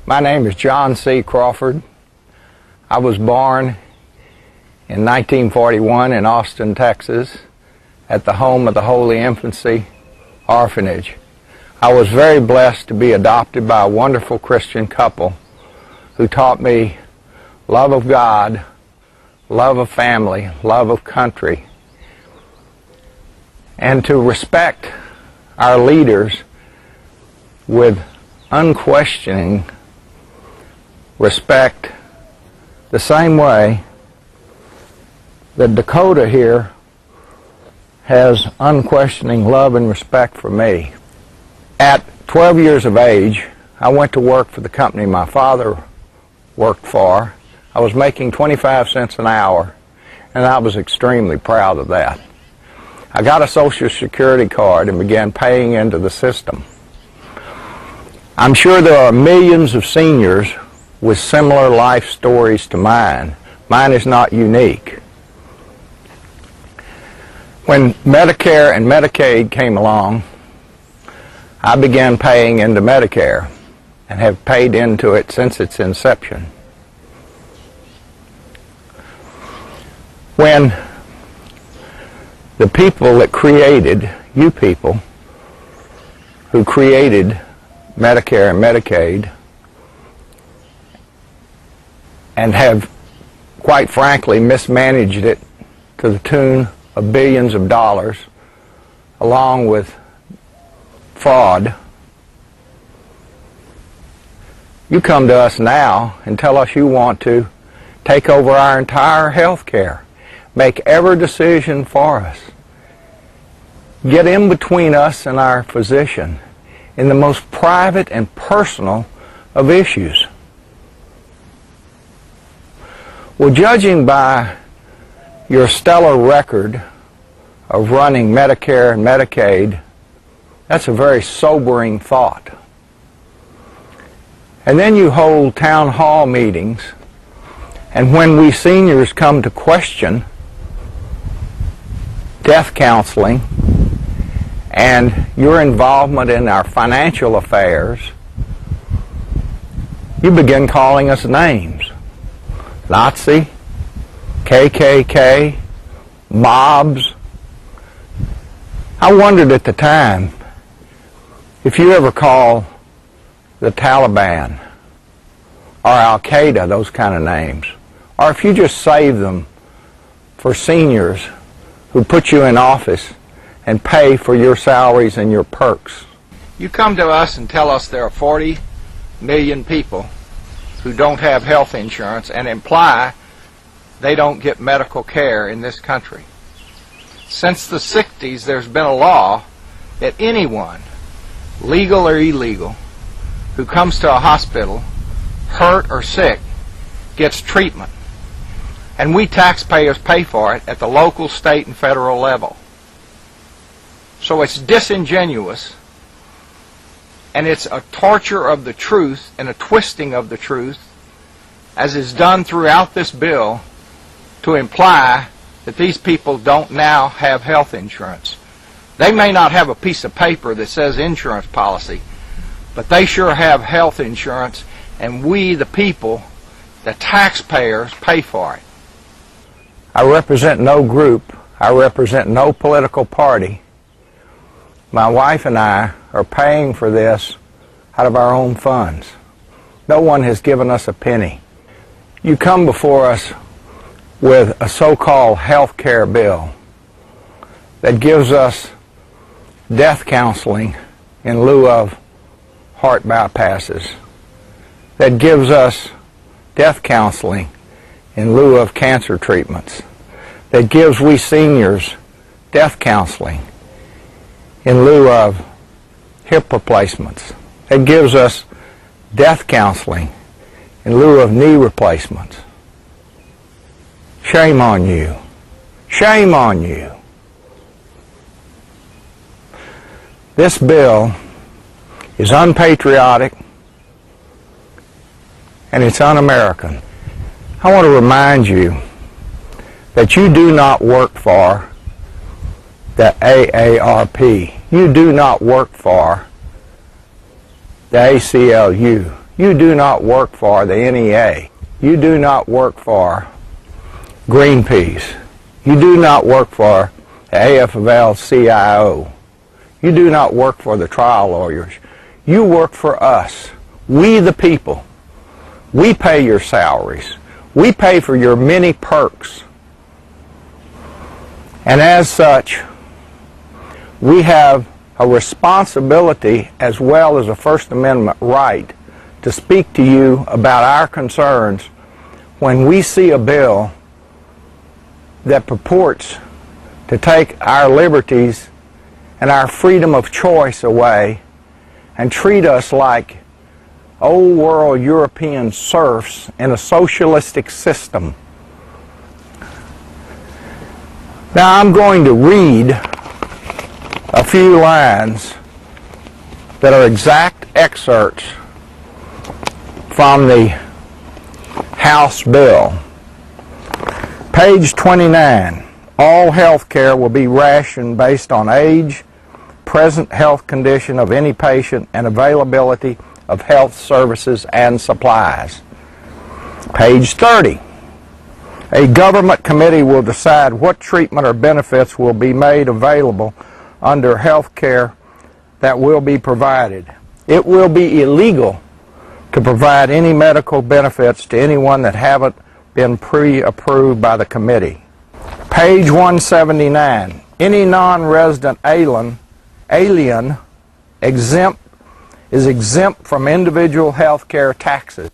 My name is John C. Crawford. I was born in 1941 in Austin, Texas, at the home of the Holy Infancy Orphanage. I was very blessed to be adopted by a wonderful Christian couple who taught me love of God, love of family, love of country, and to respect our leaders with unquestioning respect, the same way that Dakota here has unquestioning love and respect for me. At 12 years of age, I went to work for the company my father worked for. I was making 25 cents an hour, and I was extremely proud of that. I got a Social Security card and began paying into the system. I'm sure there are millions of seniors with similar life stories to mine. Mine is not unique. When Medicare and Medicaid came along, I began paying into Medicare and have paid into it since its inception. When the people that created, you people, who created Medicare and Medicaid and have, quite frankly, mismanaged it to the tune of billions of dollars, along with fraud, you come to us now and tell us you want to take over our entire health care, make every decision for us, get in between us and our physician in the most private and personal of issues. Well, judging by your stellar record of running Medicare and Medicaid, that's a very sobering thought. And then you hold town hall meetings, and when we seniors come to question death counseling and your involvement in our financial affairs, you begin calling us names. Nazi, KKK, mobs. I wondered at the time if you ever call the Taliban or Al-Qaeda those kind of names, or if you just save them for seniors who put you in office and pay for your salaries and your perks. You come to us and tell us there are 40 million people who don't have health insurance and imply they don't get medical care in this country. Since the 60s, there's been a law that anyone, legal or illegal, who comes to a hospital, hurt or sick, gets treatment. And we taxpayers pay for it at the local, state, and federal level. So it's disingenuous, and it's a torture of the truth and a twisting of the truth, as is done throughout this bill, to imply that these people don't now have health insurance. They may not have a piece of paper that says insurance policy, but they sure have health insurance, and we, the people, the taxpayers, pay for it. I represent no group. I represent no political party. My wife and I are paying for this out of our own funds. No one has given us a penny. You come before us with a so-called health care bill that gives us death counseling in lieu of heart bypasses, that gives us death counseling in lieu of cancer treatments, that gives we seniors death counseling in lieu of hip replacements, that gives us death counseling in lieu of knee replacements. Shame on you. Shame on you. This bill is unpatriotic and it's un-American. I want to remind you that you do not work for the AARP. You do not work for the ACLU. You do not work for the NEA. You do not work for Greenpeace. You do not work for the AFL-CIO. You do not work for the trial lawyers. You work for us. We the people. We pay your salaries. We pay for your many perks. And as such, we have a responsibility as well as a First Amendment right to speak to you about our concerns when we see a bill that purports to take our liberties and our freedom of choice away and treat us like old world European serfs in a socialistic system. Now I'm going to read a few lines that are exact excerpts from the House bill. Page 29. All health care will be rationed based on age, present health condition of any patient, and availability of health services and supplies. Page 30. A government committee will decide what treatment or benefits will be made available under health care that will be provided. It will be illegal to provide any medical benefits to anyone that haven't been pre-approved by the committee. Page 179. Any non-resident alien is exempt from individual health care taxes.